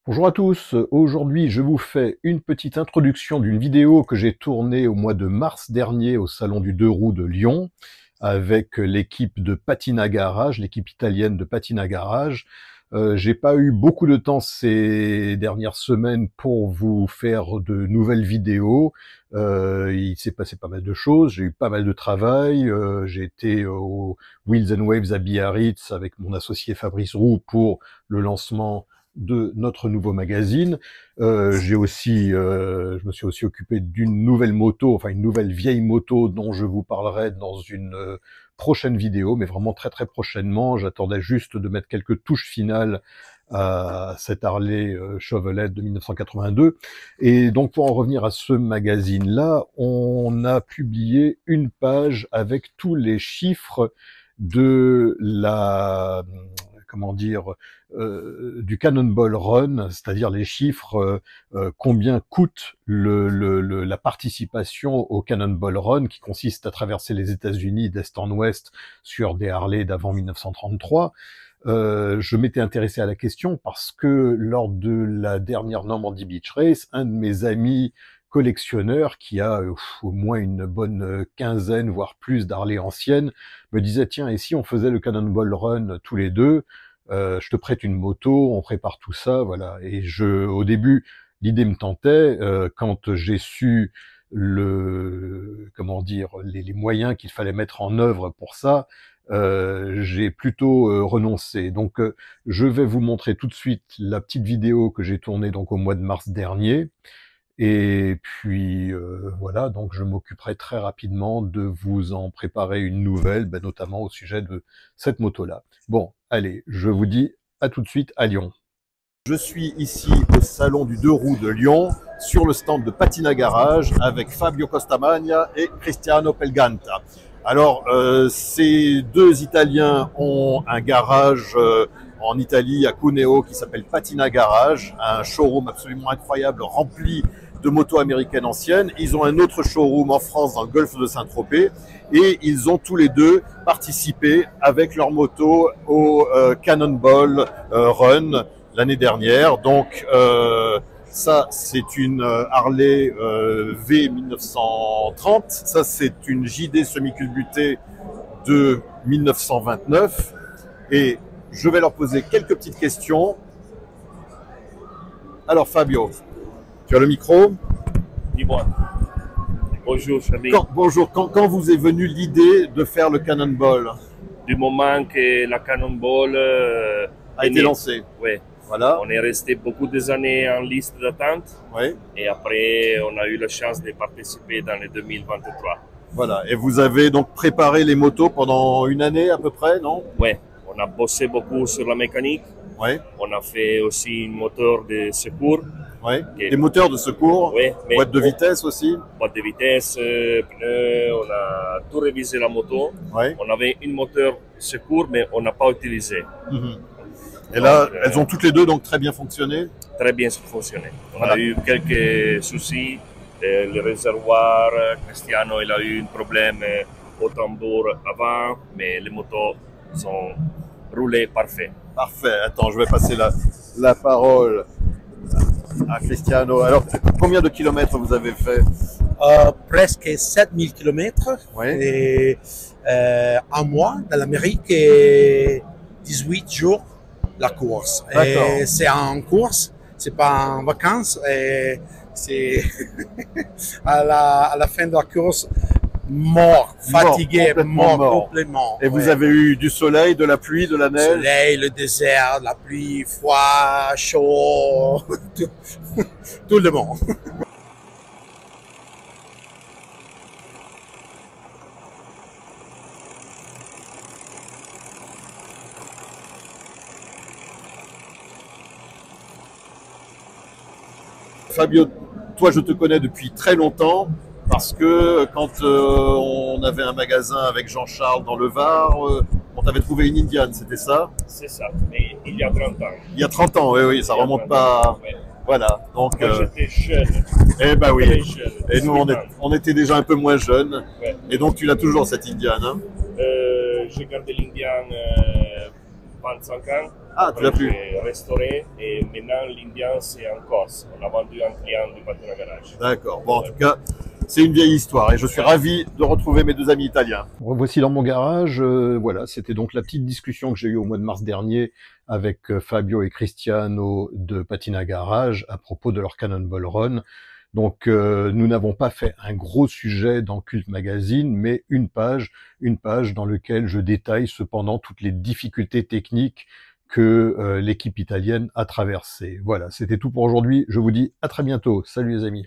Bonjour à tous, aujourd'hui je vous fais une petite introduction d'une vidéo que j'ai tournée au mois de mars dernier au Salon du Deux Roues de Lyon avec l'équipe de Patina Garage, l'équipe italienne de Patina Garage. J'ai pas eu beaucoup de temps ces dernières semaines pour vous faire de nouvelles vidéos. Il s'est passé pas mal de choses, j'ai eu pas mal de travail, j'ai été au Wheels and Waves à Biarritz avec mon associé Fabrice Roux pour le lancement de notre nouveau magazine. Je me suis aussi occupé d'une nouvelle moto, enfin une nouvelle vieille moto dont je vous parlerai dans une prochaine vidéo, mais vraiment très très prochainement. J'attendais juste de mettre quelques touches finales à cette Harley Chevrolet de 1982. Et donc pour en revenir à ce magazine-là, on a publié une page avec tous les chiffres de la du Cannonball Run, c'est-à-dire les chiffres, combien coûte la participation au Cannonball Run, qui consiste à traverser les États-Unis d'est en ouest sur des Harley d'avant 1933. Je m'étais intéressé à la question parce que lors de la dernière Normandy Beach Race, un de mes amis collectionneur qui a au moins une bonne quinzaine, voire plus d'Harley anciennes, me disait tiens, et si on faisait le Cannonball Run tous les deux, je te prête une moto, on prépare tout ça, voilà. Et au début, l'idée me tentait, quand j'ai su les moyens qu'il fallait mettre en œuvre pour ça, j'ai plutôt renoncé. Donc je vais vous montrer tout de suite la petite vidéo que j'ai tournée donc au mois de mars dernier. Et puis voilà, donc je m'occuperai très rapidement de vous en préparer une nouvelle, notamment au sujet de cette moto-là. Bon, allez, je vous dis à tout de suite à Lyon. Je suis ici au Salon du Deux Roues de Lyon, sur le stand de Patina Garage, avec Fabio Costamagna et Cristiano Pelganta. Alors, ces deux Italiens ont un garage en Italie, à Cuneo, qui s'appelle Patina Garage, un showroom absolument incroyable, rempli de motos américaines anciennes. Ils ont un autre showroom en France, dans le golfe de Saint-Tropez, et ils ont tous les deux participé avec leur moto au Cannonball Run l'année dernière. Donc ça, c'est une Harley V 1930. Ça, c'est une JD semi-culbutée de 1929. Et je vais leur poser quelques petites questions. Alors Fabio, tu as le micro? Dis-moi. Bonjour Charlie. Bonjour, quand vous est venue l'idée de faire le Cannonball? Du moment que la Cannonball a été lancée. Oui. Voilà. On est resté beaucoup des années en liste d'attente. Oui. Et après, on a eu la chance de participer dans le 2023. Voilà. Et vous avez donc préparé les motos pendant une année à peu près, non? Oui. On a bossé beaucoup sur la mécanique. Oui. On a fait aussi un moteur de secours. Oui. Des moteurs de secours. Oui. Boîte de vitesse aussi. Boîte de vitesse, pneus. On a tout révisé la moto. Oui. On avait un moteur secours, mais on n'a pas utilisé. Et là, elles ont toutes les deux donc très bien fonctionné? Très bien fonctionné. On Voilà. a eu quelques soucis. Le réservoir, Cristiano, il a eu un problème au tambour avant, mais les motos sont roulées parfait. Parfait. Attends, je vais passer la parole à Cristiano. Alors, combien de kilomètres vous avez fait? Presque 7000 km. Oui. Et un mois dans l'Amérique et 18 jours la course. Et c'est en course, c'est pas en vacances. Et c'est à la fin de la course, fatigué, mort complètement. Et vous avez eu du soleil, de la pluie, de la neige? Le soleil, le désert, la pluie, froid, chaud, tout le monde. Fabio, toi je te connais depuis très longtemps parce que quand on avait un magasin avec Jean-Charles dans le Var, on t'avait trouvé une Indiane, c'était ça? C'est ça, mais il y a 30 ans. Il y a 30 ans, oui, ça remonte pas. Ouais. Voilà, donc. Moi, j'étais jeune. Eh ben oui. Jeune, et nous, on était déjà un peu moins jeunes. Ouais. Et donc, tu l'as toujours cette Indiane, hein? J'ai gardé l'Indian 25 ans. Ah, tu l'as plus. J'ai restauré et maintenant l'Indien c'est en Corse. On a vendu un client du patin à garage. D'accord. Bon, en tout cas, c'est une vieille histoire et je suis ravi de retrouver mes deux amis italiens. Revoici dans mon garage. Voilà, c'était donc la petite discussion que j'ai eue au mois de mars dernier avec Fabio et Cristiano de Patina Garage à propos de leur Cannonball Run. Donc, nous n'avons pas fait un gros sujet dans Cult Magazine, mais une page dans laquelle je détaille cependant toutes les difficultés techniques que l'équipe italienne a traversées. Voilà, c'était tout pour aujourd'hui. Je vous dis à très bientôt. Salut les amis.